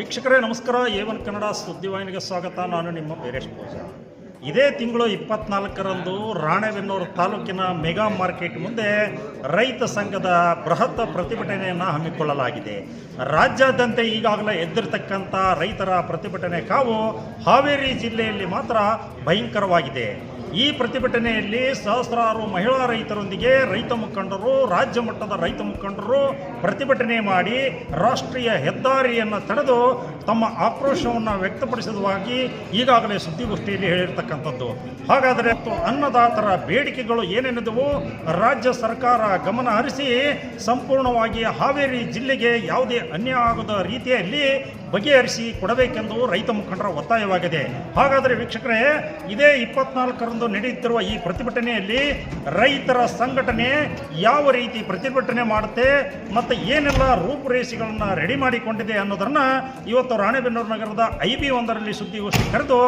ವೀಕ್ಷಕರೇ ನಮಸ್ಕಾರ. A1 ಕನ್ನಡ ಸುದ್ದಿವಾಹಿನಿಗೆ ಸ್ವಾಗತ. ನಾನು ನಿಮ್ಮ ವೀರೇಶ್ ಪೂಜಾ. ಇದೇ ತಿಂಗಳು 24ರಂದು ರಾಣೆಬೆನ್ನೂರು ತಾಲೂಕಿನ ಮೆಗಾ ಮಾರ್ಕೆಟ್ ಮುಂದೆ ರೈತ ಸಂಘದ ಬೃಹತ್ ಪ್ರತಿಭಟನೆಯನ್ನು ಹಮ್ಮಿಕೊಳ್ಳಲಾಗಿದೆ. ರಾಜ್ಯಾದ್ಯಂತ ಈಗಾಗಲೇ ಎದ್ದಿರತಕ್ಕಂಥ ರೈತರ ಪ್ರತಿಭಟನೆ ಕಾವು ಹಾವೇರಿ ಜಿಲ್ಲೆಯಲ್ಲಿ ಮಾತ್ರ ಭಯಂಕರವಾಗಿದೆ. ಈ ಪ್ರತಿಭಟನೆಯಲ್ಲಿ ಸಹಸ್ರಾರು ಮಹಿಳಾ ರೈತರೊಂದಿಗೆ ರೈತ ಮುಖಂಡರು, ರಾಜ್ಯ ಮಟ್ಟದ ರೈತ ಮುಖಂಡರು ಪ್ರತಿಭಟನೆ ಮಾಡಿ ರಾಷ್ಟ್ರೀಯ ಹೆದ್ದಾರಿಯನ್ನು ತಡೆದು ತಮ್ಮ ಆಕ್ರೋಶವನ್ನು ವ್ಯಕ್ತಪಡಿಸಿದವಾಗಿ ಈಗಾಗಲೇ ಸುದ್ದಿಗೋಷ್ಠಿಯಲ್ಲಿ ಹೇಳಿರ್ತಕ್ಕಂಥದ್ದು. ಹಾಗಾದರೆ ಅನ್ನದಾತರ ಬೇಡಿಕೆಗಳು ಏನೇನಿದವು ರಾಜ್ಯ ಸರ್ಕಾರ ಗಮನ ಹರಿಸಿ ಸಂಪೂರ್ಣವಾಗಿ ಹಾವೇರಿ ಜಿಲ್ಲೆಗೆ ಯಾವುದೇ ಅನ್ಯಾಯ ಆಗದ ರೀತಿಯಲ್ಲಿ ಬಗೆಹರಿಸಿ ಕೊಡಬೇಕೆಂದು ರೈತ ಮುಖಂಡರ ಒತ್ತಾಯವಾಗಿದೆ. ಹಾಗಾದರೆ ವೀಕ್ಷಕರೇ, ಇದೇ 24ರಂದು ನಡೆಯುತ್ತಿರುವ ಈ ಪ್ರತಿಭಟನೆಯಲ್ಲಿ ರೈತರ ಸಂಘಟನೆ ಯಾವ ರೀತಿ ಪ್ರತಿಭಟನೆ ಮಾಡುತ್ತೆ ಮತ್ತು ಏನೆಲ್ಲ ರೂಪುರೇಷೆಗಳನ್ನು ರೆಡಿ ಮಾಡಿಕೊಂಡಿದೆ ಅನ್ನೋದನ್ನು ಇವತ್ತು ರಾಣೆಬೆನ್ನೂರು ನಗರದ IB1ರಲ್ಲಿ ಸುದ್ದಿಗೋಷ್ಠಿ ಕರೆದು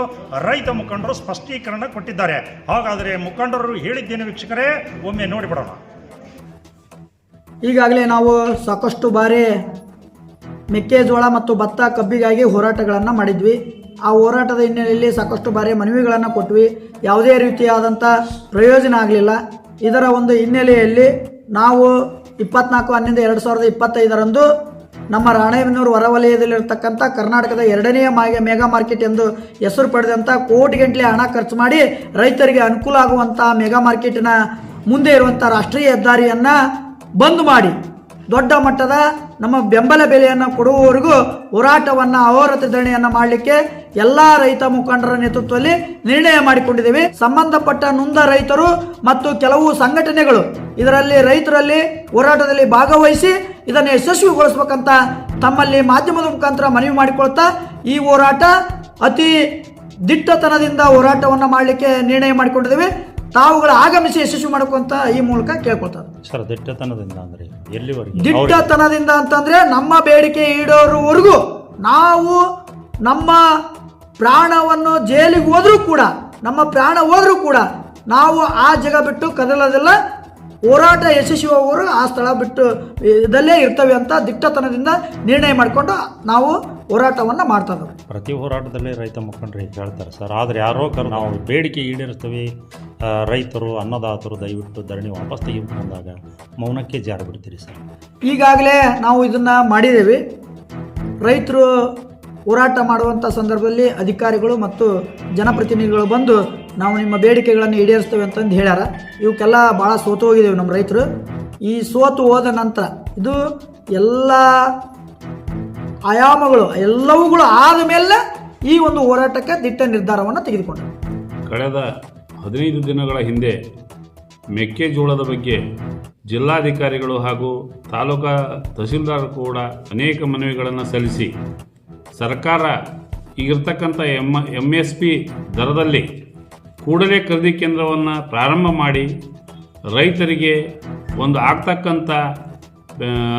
ರೈತ ಮುಖಂಡರು ಸ್ಪಷ್ಟೀಕರಣ ಕೊಟ್ಟಿದ್ದಾರೆ. ಹಾಗಾದರೆ ಮುಖಂಡರು ಹೇಳಿದ್ದೇನೆ ವೀಕ್ಷಕರೇ, ಒಮ್ಮೆ ನೋಡಿಬಿಡೋಣ. ಈಗಾಗಲೇ ನಾವು ಸಾಕಷ್ಟು ಬಾರಿ ಮೆಕ್ಕೆಜೋಳ ಮತ್ತು ಭತ್ತ ಕಬ್ಬಿಗಾಗಿ ಹೋರಾಟಗಳನ್ನು ಮಾಡಿದ್ವಿ. ಆ ಹೋರಾಟದ ಹಿನ್ನೆಲೆಯಲ್ಲಿ ಸಾಕಷ್ಟು ಬಾರಿ ಮನವಿಗಳನ್ನು ಕೊಟ್ವಿ. ಯಾವುದೇ ರೀತಿಯಾದಂಥ ಪ್ರಯೋಜನ ಆಗಲಿಲ್ಲ. ಇದರ ಒಂದು ಹಿನ್ನೆಲೆಯಲ್ಲಿ ನಾವು 24/11/2025ರಂದು ನಮ್ಮ ರಾಣೆಬೆನ್ನೂರು ಹೊರವಲಯದಲ್ಲಿರ್ತಕ್ಕಂಥ ಕರ್ನಾಟಕದ 2ನೇ ಮೆಗಾ ಮಾರ್ಕೆಟ್ ಎಂದು ಹೆಸರು ಪಡೆದಂಥ ಕೋಟಿಗಟ್ಟಲೆ ಹಣ ಖರ್ಚು ಮಾಡಿ ರೈತರಿಗೆ ಅನುಕೂಲ ಆಗುವಂಥ ಮೆಗಾ ಮಾರ್ಕೆಟಿನ ಮುಂದೆ ಇರುವಂಥ ರಾಷ್ಟ್ರೀಯ ಹೆದ್ದಾರಿಯನ್ನು ಬಂದ್ ಮಾಡಿ ದೊಡ್ಡ ಮಟ್ಟದ ನಮ್ಮ ಬೆಂಬಲ ಬೆಲೆಯನ್ನು ಕೊಡುವವರೆಗೂ ಹೋರಾಟವನ್ನು ಅಹೋರಾತ್ರಿ ಧರಣಿಯನ್ನು ಮಾಡಲಿಕ್ಕೆ ಎಲ್ಲ ರೈತ ಮುಖಂಡರ ನೇತೃತ್ವದಲ್ಲಿ ನಿರ್ಣಯ ಮಾಡಿಕೊಂಡಿದ್ದೇವೆ. ಸಂಬಂಧಪಟ್ಟ ನೊಂದ ರೈತರು ಮತ್ತು ಕೆಲವು ಸಂಘಟನೆಗಳು ಇದರಲ್ಲಿ ರೈತರಲ್ಲಿ ಹೋರಾಟದಲ್ಲಿ ಭಾಗವಹಿಸಿ ಇದನ್ನು ಯಶಸ್ವಿಗೊಳಿಸಬೇಕಂತ ತಮ್ಮಲ್ಲಿ ಮಾಧ್ಯಮದ ಮುಖಾಂತರ ಮನವಿ ಮಾಡಿಕೊಳ್ತಾ ಈ ಹೋರಾಟ ಅತಿ ದಿಟ್ಟತನದಿಂದ ಹೋರಾಟವನ್ನು ಮಾಡಲಿಕ್ಕೆ ನಿರ್ಣಯ ಮಾಡಿಕೊಂಡಿದ್ದೇವೆ. ತಾವುಗಳು ಆಗಮಿಸಿ ಯಶಸ್ವಿ ಮಾಡ್ಕೊಂತ ಈ ಮೂಲಕ ಕೇಳ್ಕೊಳ್ತಾರೆ. ಸರ್, ದಿಟ್ಟತನದಿಂದ ಅಂದ್ರೆ ಎಲ್ಲಿವರೆಗೆ? ದಿಟ್ಟತನದಿಂದ ಅಂತಂದ್ರೆ ನಮ್ಮ ಬೇಡಿಕೆ ಈಡೇರುವವರೆಗೂ ನಾವು ನಮ್ಮ ಪ್ರಾಣವನ್ನು ಜೈಲಿಗೆ ಹೋದ್ರೂ ಕೂಡ, ನಮ್ಮ ಪ್ರಾಣ ಹೋದ್ರೂ ಕೂಡ ನಾವು ಆ ಜಾಗ ಬಿಟ್ಟು ಕದಲೋದಿಲ್ಲ. ಹೋರಾಟ ಯಶಸ್ವಿ ಹೋಗೋರು ಆ ಸ್ಥಳ ಬಿಟ್ಟು ಇದಲ್ಲೇ ಇರ್ತವೆ ಅಂತ ದಿಟ್ಟತನದಿಂದ ನಿರ್ಣಯ ಮಾಡಿಕೊಂಡು ನಾವು ಹೋರಾಟವನ್ನು ಮಾಡ್ತಾ ಇದ್ದೇವೆ. ಪ್ರತಿ ಹೋರಾಟದಲ್ಲಿ ರೈತ ಮುಖಂಡರು ಹೇಳ್ತಾರೆ ಸರ್, ಆದರೆ ಯಾರೋ ನಾವು ಬೇಡಿಕೆ ಈಡೇರಿಸ್ತೇವೆ, ರೈತರು ಅನ್ನದಾತರು ದಯವಿಟ್ಟು ಧರಣಿ ವಾಪಸ್ ತೆಗಿಬೇಕು ಅಂದಾಗ ಮೌನಕ್ಕೆ ಜಾರಿ ಬಿಡ್ತೀರಿ ಸರ್? ಈಗಾಗಲೇ ನಾವು ಇದನ್ನು ಮಾಡಿದ್ದೇವೆ. ರೈತರು ಹೋರಾಟ ಮಾಡುವಂಥ ಸಂದರ್ಭದಲ್ಲಿ ಅಧಿಕಾರಿಗಳು ಮತ್ತು ಜನಪ್ರತಿನಿಧಿಗಳು ಬಂದು ನಾವು ನಿಮ್ಮ ಬೇಡಿಕೆಗಳನ್ನು ಈಡೇರಿಸ್ತೇವೆ ಅಂತಂದು ಹೇಳ್ಯಾರ. ಇವಕ್ಕೆಲ್ಲ ಭಾಳ ಸೋತು ಹೋಗಿದ್ದೇವೆ ನಮ್ಮ ರೈತರು. ಈ ಸೋತು ಹೋದ ನಂತರ ಇದು ಎಲ್ಲ ಆಯಾಮಗಳು ಎಲ್ಲವುಗಳು ಆದ ಮೇಲೆ ಈ ಒಂದು ಹೋರಾಟಕ್ಕೆ ದಿಟ್ಟ ನಿರ್ಧಾರವನ್ನು ತೆಗೆದುಕೊಂಡರು. ಕಳೆದ 15 ದಿನಗಳ ಹಿಂದೆ ಮೆಕ್ಕೆಜೋಳದ ಬಗ್ಗೆ ಜಿಲ್ಲಾಧಿಕಾರಿಗಳು ಹಾಗೂ ತಾಲೂಕಾ ತಹಸೀಲ್ದಾರ್ ಕೂಡ ಅನೇಕ ಮನವಿಗಳನ್ನು ಸಲ್ಲಿಸಿ ಸರ್ಕಾರ ಈಗಿರ್ತಕ್ಕಂಥ MSP ದರದಲ್ಲಿ ಕೂಡಲೇ ಖರೀದಿ ಕೇಂದ್ರವನ್ನು ಪ್ರಾರಂಭ ಮಾಡಿ ರೈತರಿಗೆ ಒಂದು ಆಗ್ತಕ್ಕಂಥ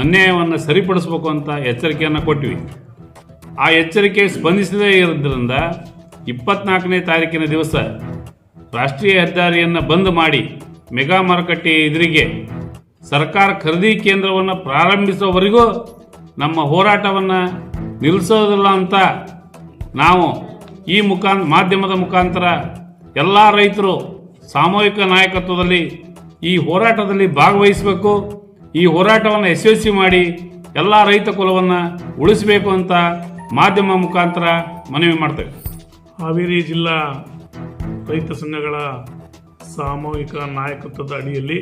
ಅನ್ಯಾಯವನ್ನು ಸರಿಪಡಿಸಬೇಕು ಅಂತ ಎಚ್ಚರಿಕೆಯನ್ನು ಕೊಟ್ವಿ. ಆ ಎಚ್ಚರಿಕೆ ಸ್ಪಂದಿಸದೇ ಇರೋದ್ರಿಂದ 24ನೇ ತಾರೀಕಿನ ದಿವಸ ರಾಷ್ಟ್ರೀಯ ಹೆದ್ದಾರಿಯನ್ನು ಬಂದ್ ಮಾಡಿ ಮೆಗಾ ಮಾರುಕಟ್ಟೆ ಎದುರಿಗೆ ಸರ್ಕಾರ ಖರೀದಿ ಕೇಂದ್ರವನ್ನು ಪ್ರಾರಂಭಿಸುವವರೆಗೂ ನಮ್ಮ ಹೋರಾಟವನ್ನು ನಿಲ್ಲಿಸೋದಿಲ್ಲ ಅಂತ ನಾವು ಈ ಮಾಧ್ಯಮದ ಮುಖಾಂತರ ಎಲ್ಲ ರೈತರು ಸಾಮೂಹಿಕ ನಾಯಕತ್ವದಲ್ಲಿ ಈ ಹೋರಾಟದಲ್ಲಿ ಭಾಗವಹಿಸಬೇಕು. ಈ ಹೋರಾಟವನ್ನು ಯಶಸ್ವಿ ಮಾಡಿ ಎಲ್ಲ ರೈತ ಕುಲವನ್ನು ಉಳಿಸಬೇಕು ಅಂತ ಮಾಧ್ಯಮ ಮುಖಾಂತರ ಮನವಿ ಮಾಡ್ತೇವೆ. ಹಾವೇರಿ ಜಿಲ್ಲಾ ರೈತ ಸಂಘಗಳ ಸಾಮೂಹಿಕ ನಾಯಕತ್ವದ ಅಡಿಯಲ್ಲಿ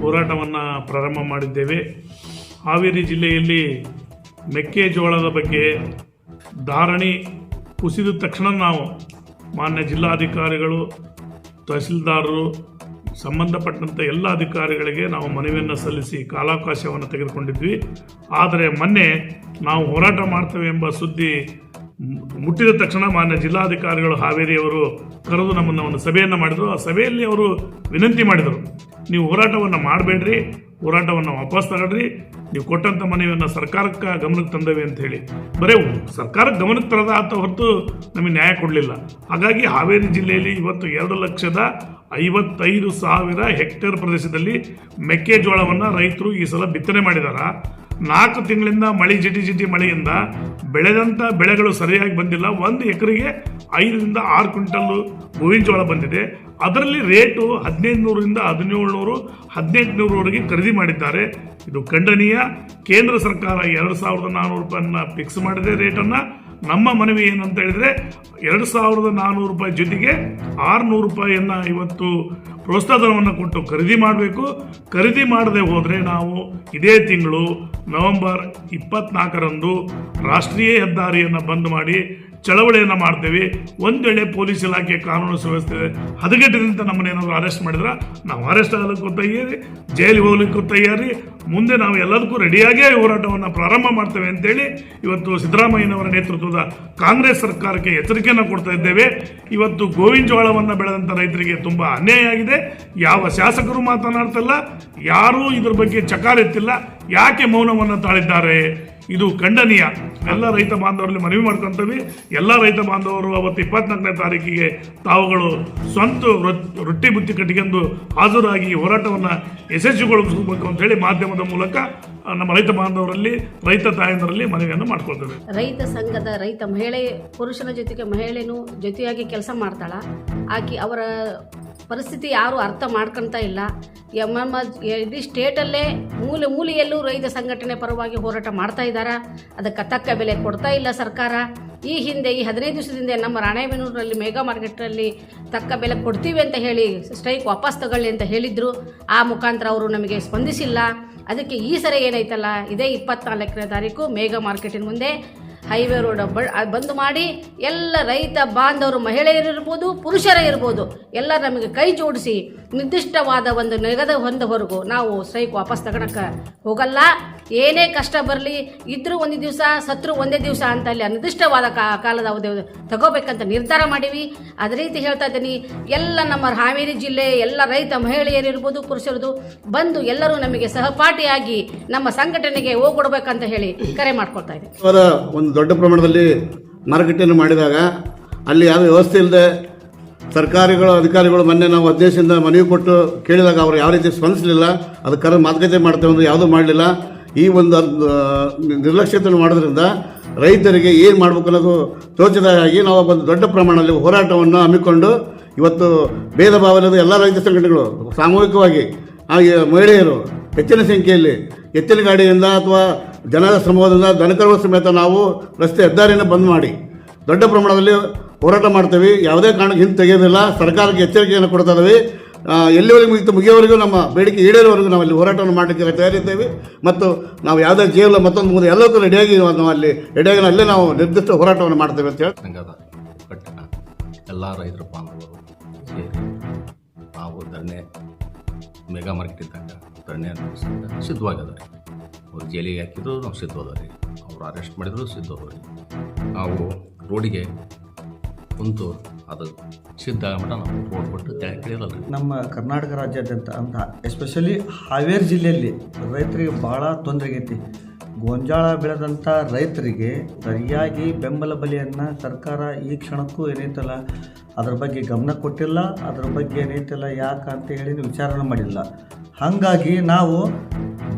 ಹೋರಾಟವನ್ನು ಪ್ರಾರಂಭ ಮಾಡಿದ್ದೇವೆ. ಹಾವೇರಿ ಜಿಲ್ಲೆಯಲ್ಲಿ ಮೆಕ್ಕೆಜೋಳದ ಬಗ್ಗೆ ಧಾರಣಿ ಕುಸಿದ ತಕ್ಷಣ ನಾವು ಮಾನ್ಯ ಜಿಲ್ಲಾಧಿಕಾರಿಗಳು, ತಹಸೀಲ್ದಾರರು, ಸಂಬಂಧಪಟ್ಟಂಥ ಎಲ್ಲ ಅಧಿಕಾರಿಗಳಿಗೆ ನಾವು ಮನವಿಯನ್ನು ಸಲ್ಲಿಸಿ ಕಾಲಾವಕಾಶವನ್ನು ತೆಗೆದುಕೊಂಡಿದ್ವಿ. ಆದರೆ ಮೊನ್ನೆ ನಾವು ಹೋರಾಟ ಮಾಡ್ತೇವೆ ಎಂಬ ಸುದ್ದಿ ಮುಟ್ಟಿದ ತಕ್ಷಣ ಮಾನ್ಯ ಜಿಲ್ಲಾಧಿಕಾರಿಗಳು ಹಾವೇರಿಯವರು ಕರೆದು ನಮ್ಮನ್ನು ಒಂದು ಸಭೆಯನ್ನು ಮಾಡಿದರು. ಆ ಸಭೆಯಲ್ಲಿ ಅವರು ವಿನಂತಿ ಮಾಡಿದರು, ನೀವು ಹೋರಾಟವನ್ನು ಮಾಡಬೇಡ್ರಿ, ಹೋರಾಟವನ್ನು ವಾಪಸ್ ತಗೊಳ್ರಿ, ನೀವು ಕೊಟ್ಟಂಥ ಮನವಿಯನ್ನು ಸರ್ಕಾರಕ್ಕೆ ಗಮನಕ್ಕೆ ತಂದೇವೆ ಅಂತ ಹೇಳಿ ಬರೀ ಸರ್ಕಾರಕ್ಕೆ ಗಮನಕ್ಕೆ ತರದ ಅಂತ ಹೊರತು ನಮಗೆ ನ್ಯಾಯ ಕೊಡಲಿಲ್ಲ. ಹಾಗಾಗಿ ಹಾವೇರಿ ಜಿಲ್ಲೆಯಲ್ಲಿ ಇವತ್ತು 2,55,000 ಹೆಕ್ಟೇರ್ ಪ್ರದೇಶದಲ್ಲಿ ಮೆಕ್ಕೆಜೋಳವನ್ನು ರೈತರು ಈ ಸಲ ಬಿತ್ತನೆ ಮಾಡಿದ್ದಾರೆ. 4 ತಿಂಗಳಿಂದ ಜಿಟಿ ಮಳೆಯಿಂದ ಬೆಳೆದಂಥ ಬೆಳೆಗಳು ಸರಿಯಾಗಿ ಬಂದಿಲ್ಲ. 1 ಎಕರೆಗೆ 5ರಿಂದ 6 ಕ್ವಿಂಟಲ್ ಗೋವಿನ ಜೋಳ ಬಂದಿದೆ. ಅದರಲ್ಲಿ ರೇಟು 1500ರಿಂದ 1700, 1800ವರೆಗೆ ಖರೀದಿ ಮಾಡಿದ್ದಾರೆ. ಇದು ಖಂಡನೀಯ. ಕೇಂದ್ರ ಸರ್ಕಾರ 2400 ರೂಪಾಯಿನ ಫಿಕ್ಸ್ ಮಾಡಿದೆ ರೇಟನ್ನು. ನಮ್ಮ ಮನವಿ ಏನಂತ ಹೇಳಿದ್ರೆ 2400 ರೂಪಾಯಿ ಜೊತೆಗೆ 600 ರೂಪಾಯಿಯನ್ನು ಇವತ್ತು ಪ್ರೋತ್ಸಾಹಧನವನ್ನು ಕೊಟ್ಟು ಖರೀದಿ ಮಾಡಬೇಕು. ಖರೀದಿ ಮಾಡದೆ ಹೋದರೆ ನಾವು ಇದೇ ತಿಂಗಳು ನವೆಂಬರ್ 24ರಂದು ರಾಷ್ಟ್ರೀಯ ಹೆದ್ದಾರಿಯನ್ನು ಬಂದ್ ಮಾಡಿ ಚಳವಳಿಯನ್ನು ಮಾಡ್ತೇವೆ. ಒಂದು ವೇಳೆ ಪೊಲೀಸ್ ಇಲಾಖೆ ಕಾನೂನು ಸುವ್ಯವಸ್ಥೆ ಹದಗೆಟ್ಟಿನಿಂದ ನಮ್ಮನ್ನೇನಾದರೂ ಅರೆಸ್ಟ್ ಮಾಡಿದ್ರೆ ನಾವು ಅರೆಸ್ಟ್ ಆಗಲಿಕ್ಕೂ ತಯಾರಿ, ಜೈಲಿಗೆ ಹೋಗ್ಲಿಕ್ಕೂ ತಯಾರಿ. ಮುಂದೆ ನಾವು ಎಲ್ಲದಕ್ಕೂ ರೆಡಿಯಾಗೇ ಹೋರಾಟವನ್ನು ಪ್ರಾರಂಭ ಮಾಡ್ತೇವೆ ಅಂತೇಳಿ ಇವತ್ತು ಸಿದ್ದರಾಮಯ್ಯನವರ ನೇತೃತ್ವದ ಕಾಂಗ್ರೆಸ್ ಸರ್ಕಾರಕ್ಕೆ ಎಚ್ಚರಿಕೆಯನ್ನು ಕೊಡ್ತಾ ಇದ್ದೇವೆ. ಇವತ್ತು ಗೋವಿನ ಜೋಳವನ್ನು ಬೆಳೆದಂಥ ರೈತರಿಗೆ ತುಂಬ ಅನ್ಯಾಯ ಆಗಿದೆ. ಯಾವ ಶಾಸಕರು ಮಾತನಾಡ್ತಿಲ್ಲ, ಯಾರೂ ಇದ್ರ ಬಗ್ಗೆ ಚಕಾರೆತ್ತಿಲ್ಲ. ಯಾಕೆ ಮೌನವನ್ನು ತಾಳಿದ್ದಾರೆ? ಇದು ಖಂಡನೀಯ. ಎಲ್ಲ ರೈತ ಬಾಂಧವರಲ್ಲಿ ಮನವಿ ಮಾಡ್ಕೊಂತೀವಿ. ಎಲ್ಲ ರೈತ ಬಾಂಧವರು ಅವತ್ತು 24ನೇ ತಾರೀಕಿಗೆ ತಾವುಗಳು ಸ್ವಂತ ರೊಟ್ಟಿ ಬುತ್ತಿ ಕಟ್ಟಿಕೊಂಡು ಹಾಜರಾಗಿ ಹೋರಾಟವನ್ನು ಯಶಸ್ವಿಗೊಳಿಸಬೇಕು ಅಂತ ಹೇಳಿ ಮಾಧ್ಯಮದ ಮೂಲಕ ನಮ್ಮ ರೈತ ಬಾಂಧವರಲ್ಲಿ, ರೈತ ತಾಯಂದರಲ್ಲಿ ಮನವಿಯನ್ನು ಮಾಡ್ಕೊಳ್ತೇವೆ. ರೈತ ಸಂಘದ ರೈತ ಮಹಿಳೆ, ಪುರುಷನ ಜೊತೆಗೆ ಮಹಿಳೆನೂ ಜೊತೆಯಾಗಿ ಕೆಲಸ ಮಾಡ್ತಾಳ. ಆಕೆ ಅವರ ಪರಿಸ್ಥಿತಿ ಯಾರೂ ಅರ್ಥ ಮಾಡ್ಕೊಳ್ತಾ ಇಲ್ಲ. ನಮ್ಮ ಇಡೀ ಸ್ಟೇಟಲ್ಲೇ ಮೂಲೆಯಲ್ಲೂ ರೈತ ಸಂಘಟನೆ ಪರವಾಗಿ ಹೋರಾಟ ಮಾಡ್ತಾ ಇದ್ದಾರೆ. ಅದಕ್ಕೆ ತಕ್ಕ ಬೆಲೆ ಕೊಡ್ತಾ ಇಲ್ಲ ಸರ್ಕಾರ. ಈ 15 ದಿವಸದಿಂದ ನಮ್ಮ ರಾಣೆಬೆನ್ನೂರಿನಲ್ಲಿ ಮೆಗಾ ಮಾರ್ಕೆಟ್ನಲ್ಲಿ ತಕ್ಕ ಬೆಲೆ ಕೊಡ್ತೀವಿ ಅಂತ ಹೇಳಿ ಸ್ಟ್ರೈಕ್ ವಾಪಸ್ ತಗೊಳ್ಳಿ ಅಂತ ಹೇಳಿದ್ರು. ಆ ಮುಖಾಂತರ ಅವರು ನಮಗೆ ಸ್ಪಂದಿಸಿಲ್ಲ. ಅದಕ್ಕೆ ಈ ಸರಿ ಏನೈತಲ್ಲ, ಇದೇ 24ನೇ ತಾರೀಕು ಮೆಗಾ ಮಾರ್ಕೆಟಿನ ಮುಂದೆ ಹೈವೇ ರೋಡ್ ಬಂದ್ ಮಾಡಿ ಎಲ್ಲ ರೈತ ಬಾಂಧವರು, ಮಹಿಳೆಯರಿರ್ಬೋದು, ಪುರುಷರೇ ಇರ್ಬೋದು, ಎಲ್ಲ ನಮಗೆ ಕೈ ಜೋಡಿಸಿ ನಿರ್ದಿಷ್ಟವಾದ ಒಂದು ನಿಗದ ಹೊಂದವರೆಗೂ ನಾವು ಸ್ಟ್ರೈಕ್ ವಾಪಸ್ ತಗೊಳಕ್ಕೆ ಹೋಗಲ್ಲ. ಏನೇ ಕಷ್ಟ ಬರಲಿ, ಇದ್ರೂ ಒಂದೇ ದಿವಸ, ಸತ್ರು ಒಂದೇ ದಿವಸ ಅಂತ ಅಲ್ಲಿ ನಿರ್ದಿಷ್ಟವಾದ ಕಾಲದ ಅವಧಿ ತಗೋಬೇಕಂತ ನಿರ್ಧಾರ ಮಾಡೀವಿ. ಅದೇ ರೀತಿ ಹೇಳ್ತಾ ಇದ್ದೀನಿ, ಎಲ್ಲ ನಮ್ಮ ಹಾವೇರಿ ಜಿಲ್ಲೆ ಎಲ್ಲ ರೈತ ಮಹಿಳೆಯರಿರ್ಬೋದು, ಪುರುಷರದು ಬಂದು ಎಲ್ಲರೂ ನಮಗೆ ಸಹಪಾಠಿಯಾಗಿ ನಮ್ಮ ಸಂಘಟನೆಗೆ ಹೋಗ್ಕೊಡ್ಬೇಕಂತ ಹೇಳಿ ಕರೆ ಮಾಡ್ಕೊಳ್ತಾ ಇದ್ದೀನಿ. ಅವರ ಒಂದು ದೊಡ್ಡ ಪ್ರಮಾಣದಲ್ಲಿ ಮಾರುಕಟ್ಟೆಯನ್ನು ಮಾಡಿದಾಗ ಅಲ್ಲಿ ಯಾವ ವ್ಯವಸ್ಥೆ ಇಲ್ಲದೆ ಸರ್ಕಾರಿಗಳು, ಅಧಿಕಾರಿಗಳು ಮೊನ್ನೆ ನಾವು ಅಧ್ಯಕ್ಷದಿಂದ ಮನವಿ ಕೊಟ್ಟು ಕೇಳಿದಾಗ ಅವರು ಯಾವ ರೀತಿ ಸ್ಪಂದಿಸಲಿಲ್ಲ. ಅದಕ್ಕೆ ಮಾತುಕತೆ ಮಾಡ್ತೇವೆ ಅಂದರೆ ಯಾವುದೂ ಮಾಡಲಿಲ್ಲ. ಈ ಒಂದು ನಿರ್ಲಕ್ಷ್ಯತೆಯನ್ನು ಮಾಡೋದ್ರಿಂದ ರೈತರಿಗೆ ಏನು ಮಾಡಬೇಕು ಅನ್ನೋದು ತೋಚದಾಗಿ ನಾವು ಒಂದು ದೊಡ್ಡ ಪ್ರಮಾಣದಲ್ಲಿ ಹೋರಾಟವನ್ನು ಹಮ್ಮಿಕೊಂಡು ಇವತ್ತು ಭೇದ ಭಾವನದ ಎಲ್ಲ ರೈತ ಸಂಘಟನೆಗಳು ಸಾಮೂಹಿಕವಾಗಿ ಮಹಿಳೆಯರು ಹೆಚ್ಚಿನ ಸಂಖ್ಯೆಯಲ್ಲಿ ಎತ್ತಿನ ಗಾಡಿಯಿಂದ ಅಥವಾ ಜನರ ಶ್ರಮದಿಂದ ದನಕರುಗಳ ಸಮೇತ ನಾವು ರಸ್ತೆ ಹೆದ್ದಾರಿಯನ್ನು ಬಂದ್ ಮಾಡಿ ದೊಡ್ಡ ಪ್ರಮಾಣದಲ್ಲಿ ಹೋರಾಟ ಮಾಡ್ತೇವೆ. ಯಾವುದೇ ಕಾರಣಕ್ಕೆ ಹಿಂದೆ ತೆಗೆಯೋದಿಲ್ಲ. ಸರ್ಕಾರಕ್ಕೆ ಎಚ್ಚರಿಕೆಯನ್ನು ಕೊಡ್ತಾ ಇದ್ದೀವಿ. ಎಲ್ಲಿವರೆಗೂ ಮುಗಿಯೋವರೆಗೂ ನಮ್ಮ ಬೇಡಿಕೆ ಈಡೇರುವವರೆಗೂ ನಾವು ಅಲ್ಲಿ ಹೋರಾಟವನ್ನು ಮಾಡಲಿಕ್ಕೆ ತಯಾರಿದ್ದೇವೆ. ಮತ್ತು ನಾವು ಯಾವುದೇ ಜೇವಲ ಮತ್ತೊಂದು ಮುಂದೆ ಎಲ್ಲಕ್ಕೂ ರೆಡಿಯಾಗಿ ನಾವು ಅಲ್ಲಿ ರೆಡಿಯಾಗಿ ಅಲ್ಲೇ ನಾವು ನಿರ್ದಿಷ್ಟ ಹೋರಾಟವನ್ನು ಮಾಡ್ತೇವೆ ಅಂತ ಹೇಳಿ ಸಂಘದ ಕಟ್ಟಿನ ಎಲ್ಲ ರೈತರ ಬಾಂಧವರು ಸೇರಿ ನಾವು ಧರಣಿ ಮೆಗಾ ಮಾರ್ಕೆಟ್ ಇದ್ದಾಗ ಧರಣಿ ಸಿದ್ಧವಾಗಿದ್ದಾರೆ. ಅವ್ರು ಜೈಲಿಗೆ ಹಾಕಿದ್ರು ನಾವು ಸಿದ್ಧವಾದವ್ರಿ, ಅವ್ರು ಅರೆಸ್ಟ್ ಮಾಡಿದ್ರು ಸಿದ್ಧವಾದವ್ರಿ. ನಾವು ರೋಡಿಗೆ ಕುಂತು ಅದು ಸಿದ್ಧ ಮಟ್ಟ ನಾವು ರೋಡ್ ಕೊಟ್ಟು ಕೇಳಿರಲ್ರಿ. ನಮ್ಮ ಕರ್ನಾಟಕ ರಾಜ್ಯಾದ್ಯಂತ ಅಂತ ಎಸ್ಪೆಷಲಿ ಹಾವೇರಿ ಜಿಲ್ಲೆಯಲ್ಲಿ ರೈತರಿಗೆ ಭಾಳ ತೊಂದರೆ ಆಗೈತಿ. ಗೋಂಜಾಳ ಬೆಳೆದಂಥ ರೈತರಿಗೆ ಸರಿಯಾಗಿ ಬೆಂಬಲ ಬೆಲೆಯನ್ನು ಸರ್ಕಾರ ಈ ಕ್ಷಣಕ್ಕೂ ಏನೈತಲ್ಲ ಅದ್ರ ಬಗ್ಗೆ ಗಮನ ಕೊಟ್ಟಿಲ್ಲ. ಅದ್ರ ಬಗ್ಗೆ ಏನೈತಲ್ಲ ಯಾಕೆ ಅಂತ ಹೇಳಿ ವಿಚಾರಣೆ ಮಾಡಿಲ್ಲ. ಹಾಗಾಗಿ ನಾವು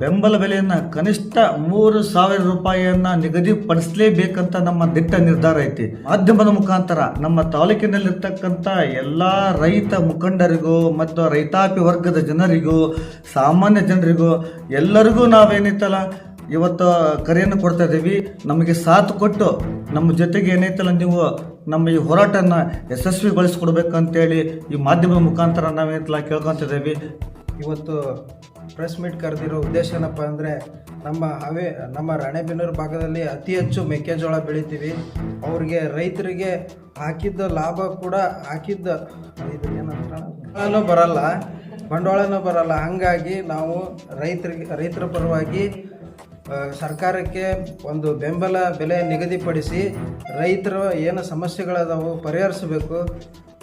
ಬೆಂಬಲ ಬೆಲೆಯನ್ನು ಕನಿಷ್ಠ 3,000 ರೂಪಾಯಿಯನ್ನು ನಿಗದಿಪಡಿಸಲೇಬೇಕಂತ ನಮ್ಮ ದಿಟ್ಟ ನಿರ್ಧಾರ ಐತಿ. ಮಾಧ್ಯಮದ ಮುಖಾಂತರ ನಮ್ಮ ತಾಲೂಕಿನಲ್ಲಿರ್ತಕ್ಕಂಥ ಎಲ್ಲ ರೈತ ಮುಖಂಡರಿಗೂ ಮತ್ತು ರೈತಾಪಿ ವರ್ಗದ ಜನರಿಗೂ, ಸಾಮಾನ್ಯ ಜನರಿಗೂ ಎಲ್ಲರಿಗೂ ನಾವೇನೈತಲ್ಲ ಇವತ್ತು ಕರೆಯನ್ನು ಕೊಡ್ತಾ ಇದ್ದೀವಿ. ನಮಗೆ ಸಾಥ್ ಕೊಟ್ಟು ನಮ್ಮ ಜೊತೆಗೆ ಏನೈತಲ್ಲ ನೀವು ನಮ್ಮ ಈ ಹೋರಾಟನ ಯಶಸ್ವಿಗೊಳಿಸ್ಕೊಡ್ಬೇಕಂತೇಳಿ ಈ ಮಾಧ್ಯಮದ ಮುಖಾಂತರ ನಾವೇನೈತಲ್ಲ ಕೇಳ್ಕೊತಿದ್ದೀವಿ. ಇವತ್ತು ಪ್ರೆಸ್ ಮೀಟ್ ಕರೆದಿರೋ ಉದ್ದೇಶ ಏನಪ್ಪ ಅಂದರೆ ನಮ್ಮ ರಾಣೆಬೆನ್ನೂರು ಭಾಗದಲ್ಲಿ ಅತಿ ಹೆಚ್ಚು ಮೆಕ್ಕೆಜೋಳ ಬೆಳಿತೀವಿ. ಅವ್ರಿಗೆ ರೈತರಿಗೆ ಹಾಕಿದ್ದ ಲಾಭ ಕೂಡ ಹಾಕಿದ್ದ ಇದು ಏನಂತ ಬಂಡವಾಳನೂ ಬರಲ್ಲ. ಹಾಗಾಗಿ ನಾವು ರೈತರ ಪರವಾಗಿ ಸರ್ಕಾರಕ್ಕೆ ಒಂದು ಬೆಂಬಲ ಬೆಲೆ ನಿಗದಿಪಡಿಸಿ ರೈತರ ಏನು ಸಮಸ್ಯೆಗಳದಾವು ಪರಿಹರಿಸಬೇಕು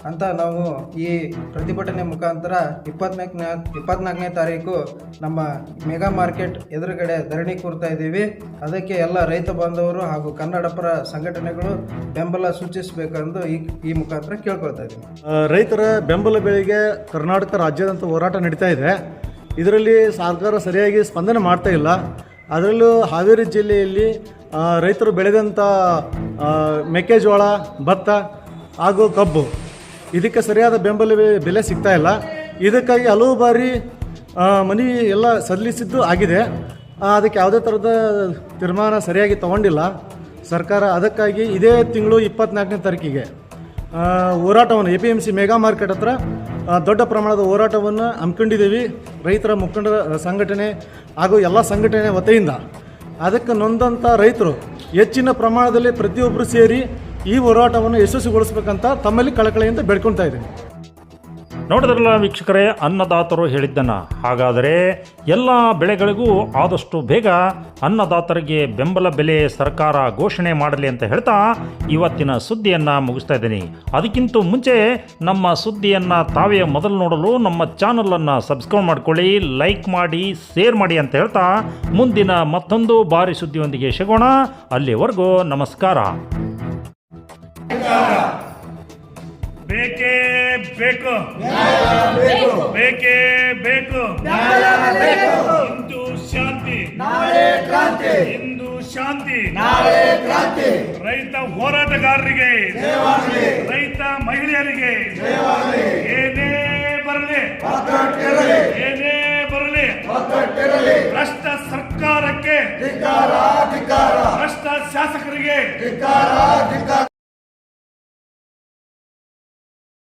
ಅಂತ ನಾವು ಈ ಪ್ರತಿಭಟನೆ ಮುಖಾಂತರ 24ನೇ ತಾರೀಕು ನಮ್ಮ ಮೆಗಾ ಮಾರ್ಕೆಟ್ ಎದುರುಗಡೆ ಧರಣಿ ಕೂರ್ತಾ ಇದ್ದೀವಿ. ಅದಕ್ಕೆ ಎಲ್ಲ ರೈತ ಬಾಂಧವರು ಹಾಗೂ ಕನ್ನಡ ಪರ ಸಂಘಟನೆಗಳು ಬೆಂಬಲ ಸೂಚಿಸಬೇಕೆಂದು ಈ ಮುಖಾಂತರ ಕೇಳ್ಕೊಳ್ತಾ ಇದ್ದೀವಿ. ರೈತರ ಬೆಂಬಲ ಬೆಲೆಗೆ ಕರ್ನಾಟಕ ರಾಜ್ಯಾದ್ಯಂತ ಹೋರಾಟ ನಡೀತಾ ಇದೆ. ಇದರಲ್ಲಿ ಸರ್ಕಾರ ಸರಿಯಾಗಿ ಸ್ಪಂದನೆ ಮಾಡ್ತಾ ಇಲ್ಲ. ಅದರಲ್ಲೂ ಹಾವೇರಿ ಜಿಲ್ಲೆಯಲ್ಲಿ ರೈತರು ಬೆಳೆದಂಥ ಮೆಕ್ಕೆಜೋಳ, ಭತ್ತ ಹಾಗೂ ಕಬ್ಬು ಇದಕ್ಕೆ ಸರಿಯಾದ ಬೆಲೆ ಸಿಗ್ತಾ ಇಲ್ಲ. ಇದಕ್ಕಾಗಿ ಹಲವು ಬಾರಿ ಮನವಿ ಎಲ್ಲ ಸಲ್ಲಿಸಿದ್ದು ಆಗಿದೆ. ಅದಕ್ಕೆ ಯಾವುದೇ ಥರದ ತೀರ್ಮಾನ ಸರಿಯಾಗಿ ತಗೊಂಡಿಲ್ಲ ಸರ್ಕಾರ. ಅದಕ್ಕಾಗಿ ಇದೇ ತಿಂಗಳು 24ನೇ ತಾರೀಕಿಗೆ ಹೋರಾಟವನ್ನು APMC ಮೆಗಾ ಮಾರ್ಕೆಟ್ ಹತ್ರ ದೊಡ್ಡ ಪ್ರಮಾಣದ ಹೋರಾಟವನ್ನು ಹಮ್ಮಿಕೊಂಡಿದ್ದೀವಿ. ರೈತರ ಮುಖಂಡರ ಸಂಘಟನೆ ಹಾಗೂ ಎಲ್ಲ ಸಂಘಟನೆ ವತಿಯಿಂದ ಅದಕ್ಕೆ ನೊಂದಂಥ ರೈತರು ಹೆಚ್ಚಿನ ಪ್ರಮಾಣದಲ್ಲಿ ಪ್ರತಿಯೊಬ್ಬರು ಸೇರಿ ಈ ಹೋರಾಟವನ್ನು ಯಶಸ್ವಿಗೊಳಿಸಬೇಕಂತ ತಮ್ಮಲ್ಲಿ ಕಳಕಳಿಯಿಂದ ಬೇಡ್ಕೊಳ್ತಾ ಇದ್ದೀನಿ. ನೋಡಿದ್ರಲ್ಲ ವೀಕ್ಷಕರೇ, ಅನ್ನದಾತರು ಹೇಳಿದ್ದನ್ನ. ಹಾಗಾದರೆ ಎಲ್ಲ ಬೆಳೆಗಳಿಗೂ ಆದಷ್ಟು ಬೇಗ ಅನ್ನದಾತರಿಗೆ ಬೆಂಬಲ ಬೆಲೆ ಸರ್ಕಾರ ಘೋಷಣೆ ಮಾಡಲಿ ಅಂತ ಹೇಳ್ತಾ ಇವತ್ತಿನ ಸುದ್ದಿಯನ್ನು ಮುಗಿಸ್ತಾ ಇದ್ದೀನಿ. ಅದಕ್ಕಿಂತ ಮುಂಚೆ ನಮ್ಮ ಸುದ್ದಿಯನ್ನು ತಾವೇ ಮೊದಲು ನೋಡಲು ನಮ್ಮ ಚಾನಲನ್ನು ಸಬ್ಸ್ಕ್ರೈಬ್ ಮಾಡ್ಕೊಳ್ಳಿ, ಲೈಕ್ ಮಾಡಿ, ಶೇರ್ ಮಾಡಿ ಅಂತ ಹೇಳ್ತಾ ಮುಂದಿನ ಮತ್ತೊಂದು ಬಾರಿ ಸುದ್ದಿಯೊಂದಿಗೆ ಸಿಗೋಣ. ಅಲ್ಲಿವರೆಗೂ ನಮಸ್ಕಾರ. ಬೇಕೇ ಬೇಕು, ಬೇಕೇ ಬೇಕು, ಹಿಂದೂ ಶಾಂತಿ, ಹಿಂದೂ ಶಾಂತಿ, ರೈತ ಹೋರಾಟಗಾರರಿಗೆ, ರೈತ ಮಹಿಳೆಯರಿಗೆ, ಏನೇ ಬರಲಿ, ಏನೇ ಬರಲಿ, ಭ್ರಷ್ಟ ಸರ್ಕಾರಕ್ಕೆ, ಭ್ರಷ್ಟ ಶಾಸಕರಿಗೆ